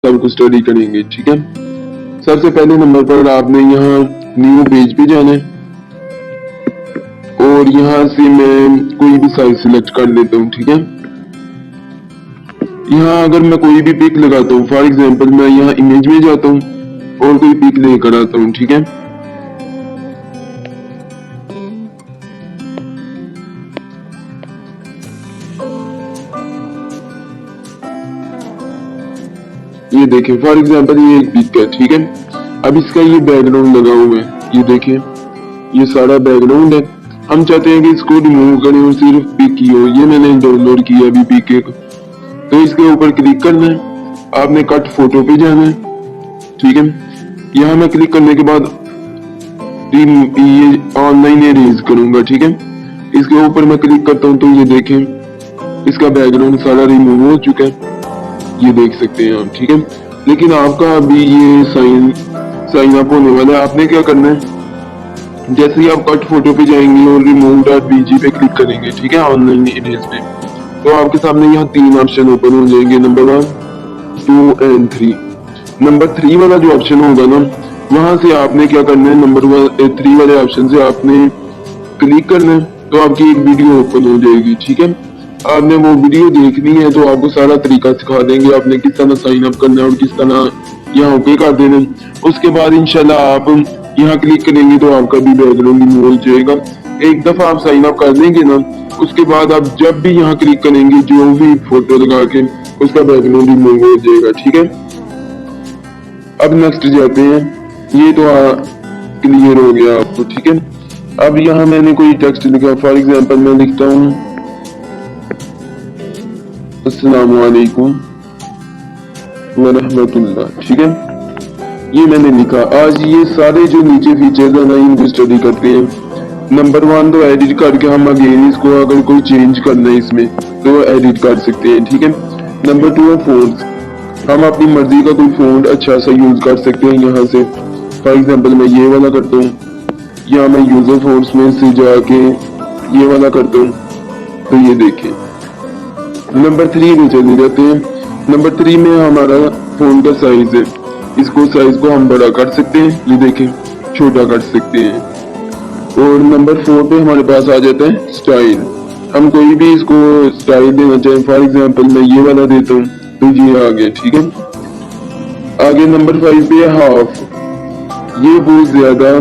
सबको स्टडी करेंगे। ठीक है, सबसे पहले नंबर पर आपने यहाँ न्यू पेज पे जाना है और यहाँ से मैं कोई भी साइज सिलेक्ट कर लेता हूँ। ठीक है, यहाँ अगर मैं कोई भी पिक लगाता हूँ, फॉर एग्जांपल मैं यहाँ इमेज में जाता हूँ और कोई पिक लेकर आता हूँ। ठीक है, ये देखें फॉर एग्जांपल ये एक पिक है। ठीक है, अब इसका ये बैकग्राउंड लगा हुआ है, ये देखें ये सारा बैकग्राउंड है। हम चाहते हैं कि इसको रिमूव करें और सिर्फ पिक ही हो। ये मैंने डाउनलोड किया अभी पिक एक, तो इसके ऊपर क्लिक करना है, आपने कट फोटो पे जाना है। ठीक है, यहाँ मैं क्लिक करने के बाद ये ऑनलाइन इरेज करूंगा। ठीक है, इसके ऊपर मैं क्लिक करता हूँ तो ये देखें इसका बैकग्राउंड सारा रिमूव हो चुका है, ये देख सकते हैं आप। ठीक है, लेकिन आपका अभी ये साइन अप होने वाला है। आपने क्या करना है, जैसे ही आप कट फोटो पे जाएंगे और remove.bg पे क्लिक करेंगे, ठीक है, ऑनलाइन इमेज पे, तो आपके सामने यहाँ 3 ऑप्शन ओपन हो जाएंगे, नंबर 1, 2 एंड 3। नंबर 3 वाला जो ऑप्शन होगा ना, वहां से आपने क्या करना है, नंबर 3 वाले ऑप्शन से आपने क्लिक करना है, तो आपकी एक वीडियो ओपन हो जाएगी। ठीक है, आपने वो वीडियो देखनी है तो आपको सारा तरीका सिखा देंगे, आपने किस तरह साइन अप करना है और किस तरह यहाँ ओके कर देना है। उसके बाद इंशाल्लाह आप यहाँ क्लिक करेंगे तो आपका भी बैकग्राउंड रिमूव हो जाएगा। एक दफा आप साइन अप कर देंगे ना, उसके बाद आप जब भी यहाँ क्लिक करेंगे जो भी फोटो लगा के उसका बैकग्राउंड रिमूव हो जाएगा। ठीक है, अब नेक्स्ट जाते हैं, ये तो क्लियर हो गया आपको। ठीक है, अब यहाँ मैंने कोई टेक्स्ट लिखा, फॉर एग्जाम्पल मैं लिखता हूँ अस्सलामुअलैकुम वरहमतुल्लाह। ठीक है, ये मैंने लिखा। आज ये सारे जो नीचे फीचर्स है ना, इनको स्टडी करते हैं। नंबर 1 तो एडिट करके हम अगेन इसको अगर कोई चेंज करना है इसमें तो एडिट कर सकते हैं। ठीक है, नंबर 2 है फोन्ट्स, हम अपनी मर्जी का कोई फोन्ट अच्छा सा यूज कर सकते हैं यहाँ से। फॉर एग्जांपल मैं ये वाला करता हूँ, या मैं यूजर फोन्ट्स में से जाके ये वाला करता हूँ, तो ये देखें। नंबर 3 में चले जाते हैं। नंबर 3 में हमारा फोन का साइज है, इसको साइज को हम बड़ा कर सकते हैं, ये देखें, छोटा कर सकते हैं। और नंबर 4 पे हमारे पास आ जाता है स्टाइल, हम कोई भी इसको स्टाइल देना चाहें, फॉर एग्जांपल मैं ये वाला देता हूँ तो ये आ गया। ठीक है, आगे नंबर 5 पे हाफ, ये बहुत ज्यादा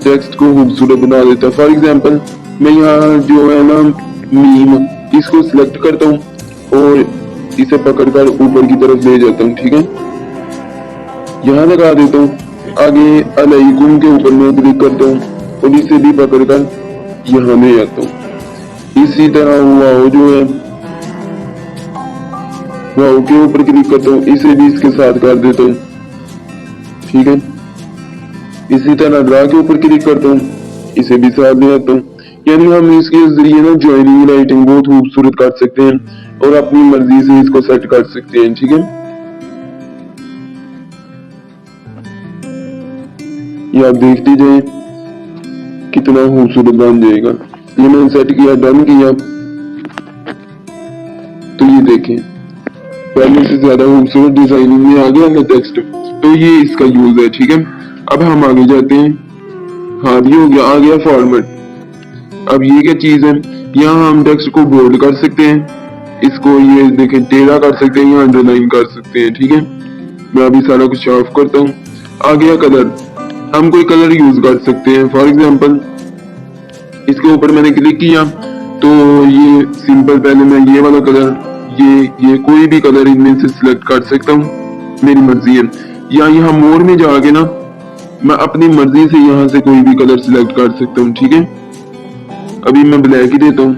टेक्स्ट को खूबसूरत बना देता है। फॉर एग्जांपल मैं यहाँ जो है ना मीम, इसको सिलेक्ट करता हूँ और इसे पकड़कर ऊपर की तरफ ले जाता हूँ। ठीक है, यहाँ लगा देता हूँ। आगे अलैकुम के ऊपर मैं क्लिक करता हूँ और इसे भी पकड़कर यहाँ ले आता हूँ। इसी तरह वाओ जो है, वाओ के ऊपर क्लिक करता हूँ, इसे भी इसके साथ कर देता हूँ। ठीक है, इसी तरह ड्रा के ऊपर क्लिक करता हूँ, इसे भी साथ ले आता हूँ। यानी हम इसके जरिए ना ज्वाइनिंग राइटिंग बहुत खूबसूरत कर सकते हैं और अपनी मर्जी से इसको सेट कर सकते हैं। ठीक है, ये आप देखते जाए कितना खूबसूरत बन जाएगा। ये मैंने सेट किया, डन किया, तो ये देखें पहले से ज्यादा खूबसूरत डिजाइनिंग में आ गया है टेक्स्ट। तो ये इसका यूज है। ठीक है, अब हम आगे जाते हैं। हाँ, ये हो गया, आ गया फॉर्मेट। अब ये क्या चीज है, यहाँ हम टेक्स्ट को बोल्ड कर सकते हैं, इसको ये देखें टेढ़ा कर सकते हैं, यहाँ अंडरलाइन कर सकते हैं। ठीक है, मैं अभी सारा कुछ ऑफ करता हूँ। आ गया कलर, हम कोई कलर यूज कर सकते हैं। फॉर एग्जांपल इसके ऊपर मैंने क्लिक किया तो ये सिंपल, पहले मैं ये वाला कलर, ये कोई भी कलर इनमें से सिलेक्ट कर सकता हूँ, मेरी मर्जी है। या यहाँ मोर में जाके ना मैं अपनी मर्जी से यहाँ से कोई भी कलर सिलेक्ट कर सकता हूँ। ठीक है, अभी मैं ब्लैक ही देता हूँ।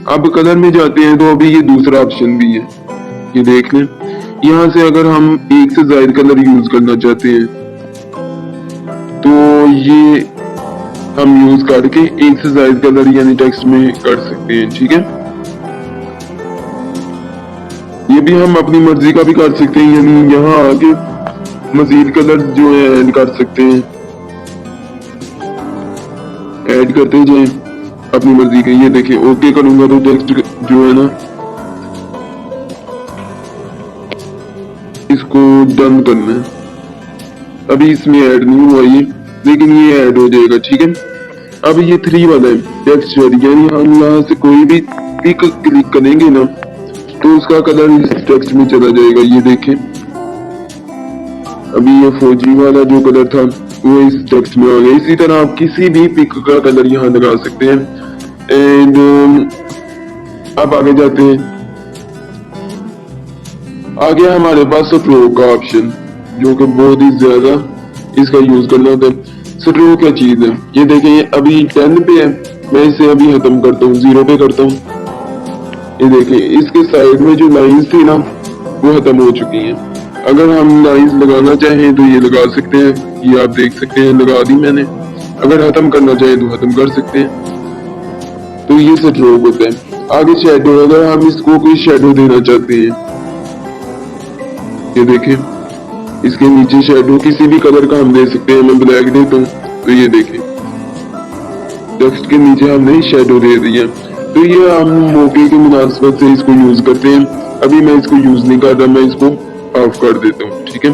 अब कलर में जाते हैं तो अभी ये दूसरा ऑप्शन भी है, ये देख लें। यहाँ से अगर हम एक से ज्यादा कलर यूज करना चाहते हैं तो ये हम यूज करके एक से ज्यादा कलर यानी टेक्स्ट में कर सकते हैं। ठीक है, ये भी हम अपनी मर्जी का भी कर सकते हैं, यानी यहाँ आके मजीद कलर जो है ऐड कर सकते हैं, ऐड करते जाए अपनी मर्जी के। ये देखिए ओके करूंगा तो टेक्स्ट जो है ना इसको डन करना है। अभी इसमें ऐड नहीं हुआ ये, लेकिन ये ऐड हो जाएगा, ठीक है। अब ये 3 वाला है टेक्सचर, यानी हम यहाँ से कोई भी पिक क्लिक करेंगे ना तो उसका कलर इस टेक्स्ट में चला जाएगा। ये देखें, अभी ये फौजी वाला जो कलर था वो इस टेक्स्ट में आ गया। इसी तरह आप किसी भी पिक का कलर यहाँ लगा सकते हैं। एंड अब आगे जाते हैं, आगे हमारे पास स्ट्रोक का ऑप्शन, जो कि बहुत ही ज्यादा इसका यूज करना होता है। स्ट्रोक क्या चीज है, ये देखें अभी 10 पे है, मैं इसे अभी खत्म करता हूँ, 0 पे करता हूँ। ये देखें इसके साइड में जो लाइंस थी ना वो खत्म हो चुकी हैं। अगर हम लाइंस लगाना चाहें तो ये लगा सकते हैं, ये आप देख सकते हैं लगा दी मैंने। अगर खत्म करना चाहें तो खत्म कर सकते हैं। तो ये स्ट्रोक होता है। आगे शेडो, अगर हम इसको कोई शेडो देना चाहते हैं, ये देखें इसके नीचे शेडो किसी भी कलर का हम दे सकते हैं। मैं ब्लैक देता हूँ, तो ये देखें टेक्स्ट के नीचे हमने शेडो दे दिया। तो ये हम मौके की मुनासिबत से इसको यूज करते हैं। अभी मैं इसको यूज नहीं कर रहा, मैं इसको ऑफ कर देता हूँ, ठीक है।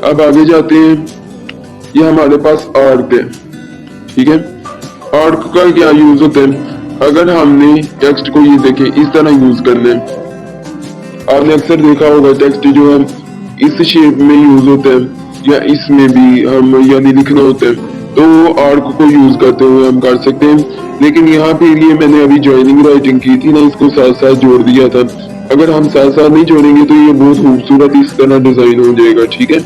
अब आगे जाते हैं, ये हमारे पास आर्क है, ठीक है। आर्क का क्या यूज होता है, अगर हमने टेक्स्ट को ये देखें इस तरह यूज करना है, आपने अक्सर देखा होगा टेक्स्ट जो है इस शेप में यूज होता है, या इसमें भी हम यानी लिखना होता है, तो आर्क को यूज करते हुए हम कर सकते हैं। लेकिन यहाँ पे लिए मैंने अभी ज्वाइनिंग राइटिंग की थी ना, इसको साथ साथ जोड़ दिया था। अगर हम साथ साथ नहीं जोड़ेंगे तो ये बहुत खूबसूरत इस तरह डिजाइन हो जाएगा, ठीक है।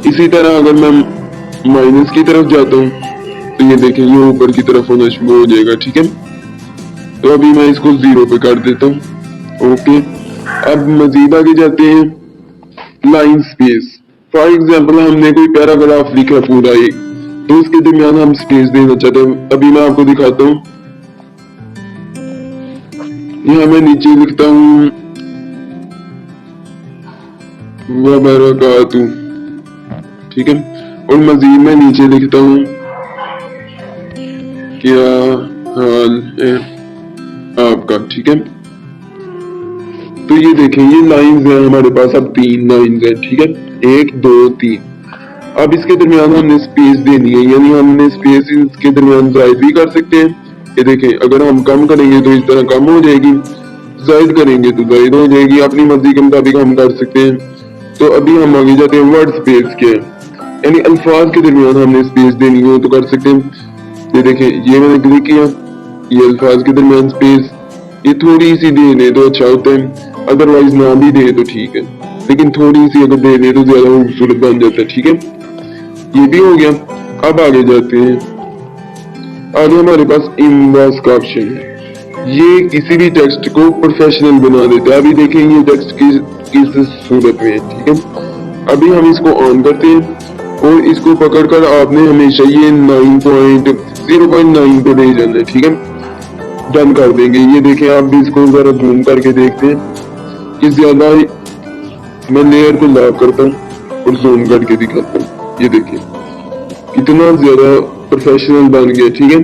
इसी तरह अगर मैं माइनस की तरफ जाता हूँ तो ये देखें ये ऊपर की तरफ होना शुरू हो जाएगा, ठीक है। तो अभी मैं इसको 0 पे कर देता हूँ, ओके। अब मजीद आगे जाते हैं, लाइन स्पेस। फॉर एग्जाम्पल हमने कोई पैराग्राफ लिखा पूरा एक, तो उसके दरमियान हम स्पेस देना चाहते हैं। अभी मैं आपको दिखाता हूँ, यहाँ मैं नीचे लिखता हूँ वबरकातु, ठीक है, और मजीद मैं नीचे लिखता हूँ क्या हाल है आपका, ठीक है। तो ये देखें ये लाइंस हैं हमारे पास, अब 3 लाइंस हैं, ठीक है, 1 2 3। अब इसके दरमियान हमने स्पेस देनी है, यानी हमने स्पेस इसके दरमियान जायद भी कर सकते हैं। ये देखें अगर हम कम करेंगे तो इस तरह कम हो जाएगी, जायद करेंगे तो जायद हो जाएगी, अपनी मर्जी के मुताबिक हम कर सकते हैं। तो अभी हम आगे जाते हैं, वर्ड स्पेस क्या है, यानी अल्फाज के दरमियान हमने स्पेस देनी हो तो कर सकते हैं। ये देखें ये मैंने क्लिक किया, ये अल्फाज के दरमियान स्पेस, ये थोड़ी सी दे ले तो अच्छा होता है, अदरवाइज ना भी दे तो ठीक है, लेकिन थोड़ी सी अगर दे ले तो ज्यादा खूबसूरत बन जाता है, ठीक है। ये भी हो गया। अब आगे जाते हैं, आगे हमारे पास इम्बॉस का ऑप्शन है, ये किसी भी टेक्स्ट को प्रोफेशनल बना देता है। अभी देखें ये टेक्स्ट किस सूरत में है, ठीक है। अभी हम इसको ऑन करते हैं और इसको पकड़कर आपने हमेशा ये 9.0.9 पे ले जाना है, ठीक है। डन कर देंगे। ये देखें आप भी इसको जरा जूम करके देखते हैं कि ज्यादा मैं लेयर को लॉक करता हूँ और जूम करके दिखाता हूँ। ये देखिए कितना ज्यादा प्रोफेशनल बन गया, ठीक है।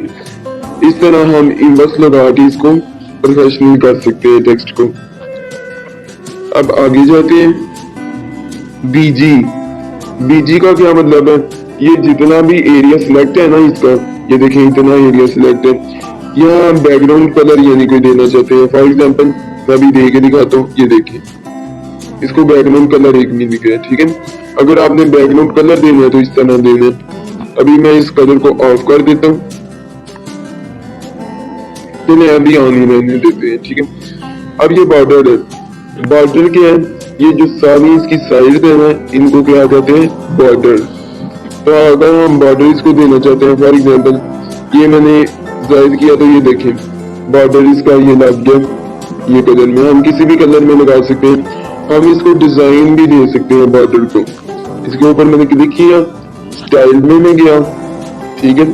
इस तरह हम इम्बस लगा के इसको प्रोफेशनल कर सकते हैं टेक्स्ट को। अब आगे जाते हैं, बीजी का क्या मतलब है, ये जितना भी एरिया सिलेक्ट है ना इसका, ये देखें इतना एरिया सिलेक्ट है। यहाँ बैकग्राउंड कलर यानी कोई देना चाहते हैं, फॉर एग्जांपल मैं अभी दे के दिखाता हूँ। ये देखिए इसको बैकग्राउंड कलर एक मिल गया, ठीक है। अगर आपने बैकग्राउंड कलर देना है तो इस तरह देना है। अभी मैं इस कलर को ऑफ कर देता हूँ, तो मैं अभी ऑन ही रहने देते हैं, ठीक है। अब ये बॉर्डर है, बॉर्डर क्या है, ये जो सारी इसकी साइड है ना इनको क्या कहते हैं, बॉर्डर। तो अगर हम बॉर्डर इसको देना चाहते हैं, फॉर एग्जांपल ये मैंने जायद किया तो ये देखें बॉर्डर इसका ये लग गया। ये कलर में हम किसी भी कलर में लगा सकते हैं। हम इसको डिजाइन भी दे सकते हैं बॉर्डर को। इसके ऊपर मैंने क्लिक किया, स्टाइल में मैं गया, ठीक है।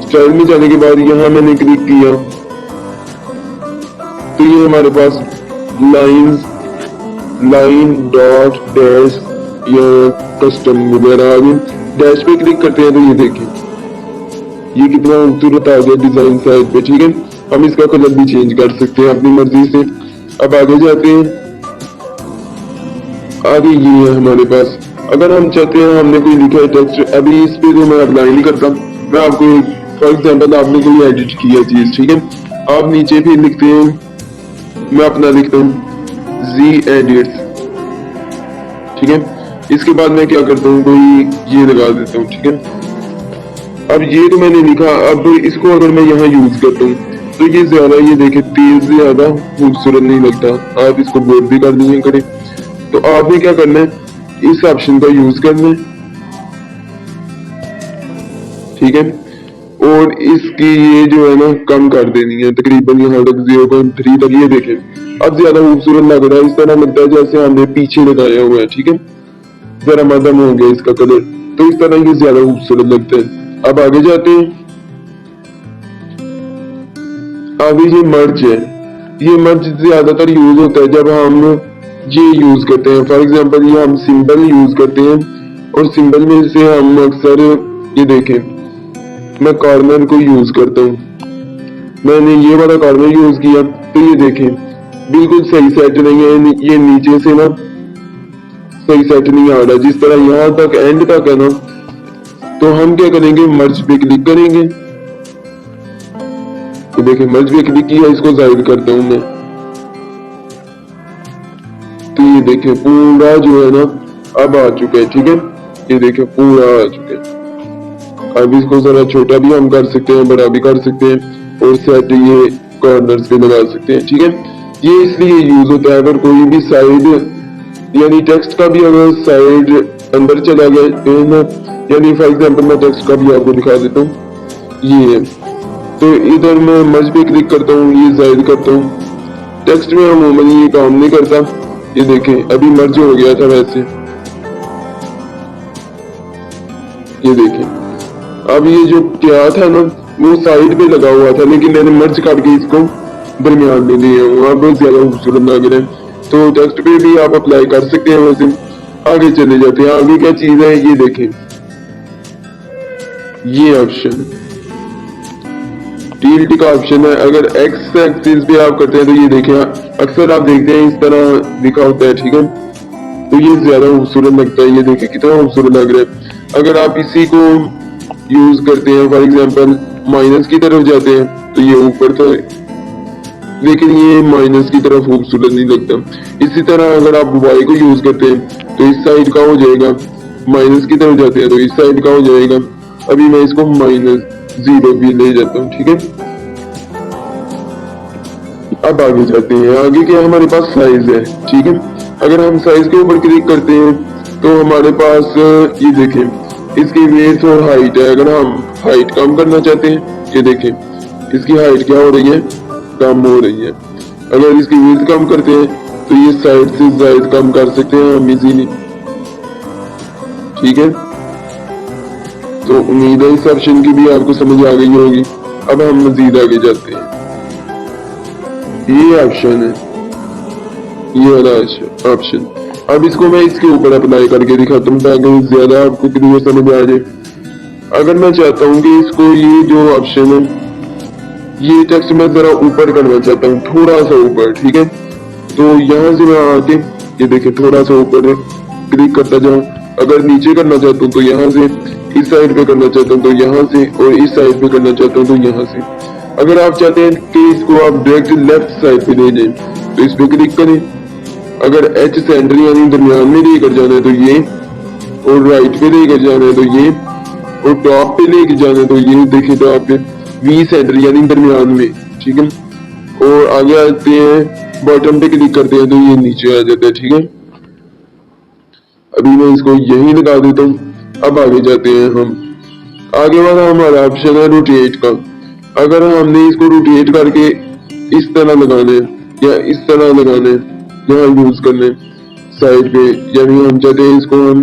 स्टाइल में जाने के बाद यहाँ मैंने क्लिक किया तो ये हमारे पास लाइन डॉट डैश या कस्टम वगैरह आ गए। डैश पे क्लिक करते हैं तो ये देखें ये कितना खूबसूरत आ गया डिजाइन साइड पे, ठीक है। हम इसका कलर भी चेंज कर सकते हैं अपनी मर्जी से। अब आगे जाते हैं, आगे ये है हमारे पास। अगर हम चाहते हैं, हमने कोई लिखा है टेक्स्ट, अभी इस पे तो मैं अप्लाई नहीं करता, मैं आपको फॉर एग्जांपल आपने कोई एडिट किया चीज, ठीक है, आप नीचे भी लिखते हैं, मैं अपना लिखता हूँ जी एडिट्स, ठीक है। इसके बाद मैं क्या करता हूँ, कोई ये लगा देता हूँ, ठीक है। अब ये तो मैंने लिखा, अब इसको अगर मैं यहाँ यूज करता हूँ तो ये ज्यादा, ये देखे तेज ज्यादा खूबसूरत नहीं लगता। आप इसको बोर्ड भी कर दीजिए करें, तो आपने क्या करना है, इस ऑप्शन का यूज करना है, ठीक है, और इसकी ये जो है ना कम कर देनी है, तकरीबन यहाँ तक 0.3 तक। ये देखें अब ज्यादा खूबसूरत लग रहा है, इस तरह लगता है जैसे हमने पीछे लगाया हुआ है, ठीक है। जरा मध्यम हो गया इसका कलर, तो इस तरह ये ज्यादा खूबसूरत लगता है। अब आगे जाते हैं, आगे ये मर्ज है। ये मर्ज ज्यादातर यूज होता है जब हम ये यूज करते हैं, फॉर एग्जांपल ये हम सिंबल यूज करते हैं, और सिंबल में से हम अक्सर, ये देखें मैं कॉर्नर को यूज करता हूँ, मैंने ये वाला कॉर्नर यूज किया, तो ये देखें बिल्कुल सही सेट नहीं है, ये नीचे से ना सही सेट नहीं आ रहा, जिस तरह यहाँ तक एंड तक है ना। तो हम क्या करेंगे, मर्ज पे क्लिक करेंगे, तो देखिए मर्ज पे क्लिक किया, इसको जाहिर करता हूं मैं, तो ये देखिए पूरा जो है ना अब आ चुका है, ठीक है। ये देखिए पूरा आ चुका है। अब इसको जरा छोटा भी हम कर सकते हैं, बड़ा भी कर सकते हैं, और सेट ये कॉर्नर्स पे लगा सकते हैं, ठीक है। ये इसलिए यूज होता है अगर कोई भी साइड, यानी टेक्स्ट का भी अगर साइड अंदर चला गया, यानी फॉर एग्जांपल मैं टेक्स्ट का भी आपको दिखा देता हूँ, ये है, तो इधर मैं मर्ज पे क्लिक करता हूँ, ये जाहिर करता हूँ। टेक्स्ट में अमूमन ये काम नहीं करता, ये देखें अभी मर्ज हो गया था वैसे, ये देखें अब ये जो क्या था ना वो साइड पे लगा हुआ था, लेकिन मैंने मर्ज करके इसको दरमियान में दिए हूँ, अब ज्यादा खूबसूरत लग रहा है। तो टेक्स्ट पे भी आप अप्लाई कर सकते हैं। वैसे आगे चले जाते हैं, आगे क्या चीज है ये देखें, ये ऑप्शन टिल्ट का ऑप्शन है। अगर एक्स एक्सिस पे आप करते हैं तो ये देखें अक्सर आप देखते हैं इस तरह लिखा होता है, ठीक है, तो ये ज्यादा खूबसूरत लगता है। ये देखें कितना खूबसूरत लग रहा है। अगर आप इसी को यूज करते हैं, फॉर एग्जांपल माइनस की तरफ जाते हैं तो ये ऊपर था, लेकिन ये माइनस की तरफ खूबसूरत नहीं लगता। इसी तरह अगर आप वाई को यूज करते हैं तो इस साइड का हो जाएगा, माइनस की तरफ जाते हैं तो इस साइड का हो जाएगा। अभी मैं इसको -0 भी ले जाता हूँ, ठीक है। अब आगे जाते हैं, आगे क्या हमारे पास साइज है, ठीक है। अगर हम साइज के ऊपर क्लिक करते हैं तो हमारे पास ये देखें इसकी वेट और हाइट है। अगर हम हाइट कम करना चाहते हैं, ये देखें इसकी हाइट क्या हो रही है, कम हो रही है। अगर इसकी वेट कम करते हैं तो ये साइड से ज्यादा कम कर सकते हैं हम इजीली, ठीक है। तो उम्मीद है इस ऑप्शन की भी आपको समझ आ गई होगी। अब हम मजीद आगे जाते हैं, ये ऑप्शन है, ये वाला ऑप्शन। अब इसको मैं इसके ऊपर अप्लाई करके दिखाता हूँ ताकि ज्यादा आपको क्लियर समझ आ जाए। अगर मैं चाहता हूँ कि इसको, ये जो ऑप्शन है, ये टेक्स्ट मैं जरा ऊपर करना चाहता हूँ, थोड़ा सा ऊपर, ठीक है, तो यहाँ से मैं आके ये देखिए थोड़ा सा ऊपर क्लिक करता जाऊँ। अगर नीचे करना चाहता हूँ तो यहाँ से, इस साइड पे करना चाहता हूँ तो यहाँ से, और इस साइड पे करना चाहता हूँ तो यहाँ से। अगर आप चाहते हैं कि इसको आप डायरेक्ट लेफ्ट साइड पे ले जाएं तो इस पे क्लिक करें। अगर एच सेंटर यानी दरमियान में लेकर जाना है तो ये, और राइट पे लेकर जाना है तो ये, और टॉप पे लेकर जाना है तो ये देखिए टॉप पे वी सेंटर यानी दरमियान में, ठीक है। और आगे आते हैं, बॉटम पे क्लिक करते हैं तो ये नीचे आ जाता है, ठीक है। अभी मैं इसको यही लगा देता हूँ। अब आगे जाते हैं हम, आगे वाला हमारा ऑप्शन है रोटेट का। अगर हमने इसको रोटेट करके इस तरह लगाना है या इस तरह लगाना है, यहाँ यूज करना है साइड पे, यानी हम चाहते हैं इसको हम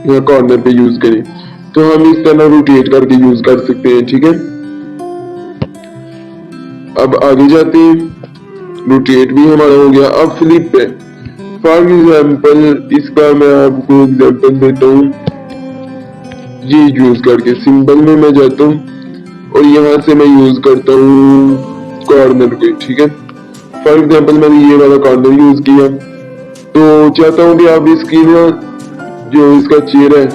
यहाँ कॉर्नर पे यूज करें तो हम इस तरह रोटेट करके यूज कर सकते हैं, ठीक है। अब आगे जाते हैं, रोटेट भी हमारा हो गया। अब फ्लिप है, फॉर एग्जाम्पल इसका मैं आपको एग्जाम्पल देता हूँ, ये यूज करके सिंबल में मैं जाता हूँ और यहाँ से मैं यूज करता हूँ कॉर्नर को, ठीक है। फॉर एग्जाम्पल मैंने ये वाला कॉर्नर यूज किया तो चाहता हूँ कि आप इसकी ना जो इसका चेहरा है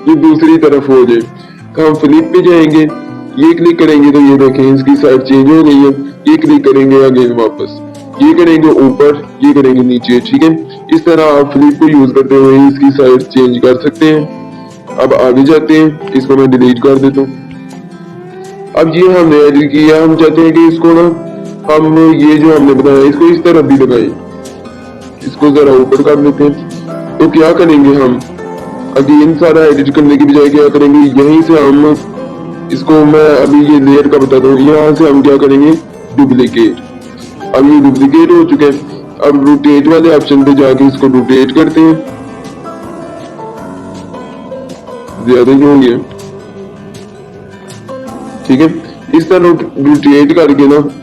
ये दूसरी तरफ हो जाए। तो हम फ्लिप पे जाएंगे, ये क्लिक करेंगे तो ये देखें इसकी साइड चेंज हो गई है। ये क्लिक करेंगे अगेन वापस, ये करेंगे ऊपर, ये करेंगे नीचे, ठीक है। इस तरह आप फ्लिप को यूज करते हुए इसकी साइड चेंज कर सकते हैं। अब आगे जाते हैं, इसको मैं डिलीट कर देता हूँ। अब ये हमने एडिट किया, हम चाहते हैं कि इसको ना हम ये जो हमने बताया इसको इस तरफ भी लगाएं। इसको जरा ऊपर कर लेते हैं। तो क्या करेंगे हम, अगेन सारा एडिट करने की बजाय क्या करेंगे, यहीं से हम इसको, मैं अभी ये लेयर का बताता हूँ, यहाँ से हम क्या करेंगे डुप्लीकेट। अब ये डुप्लीकेट हो चुका है। अब रोटेट वाले ऑप्शन पे जाके इसको रोटेट करते हैं, ज्यादा ही हो गया, ठीक है। इस तरह रोटेट करके ना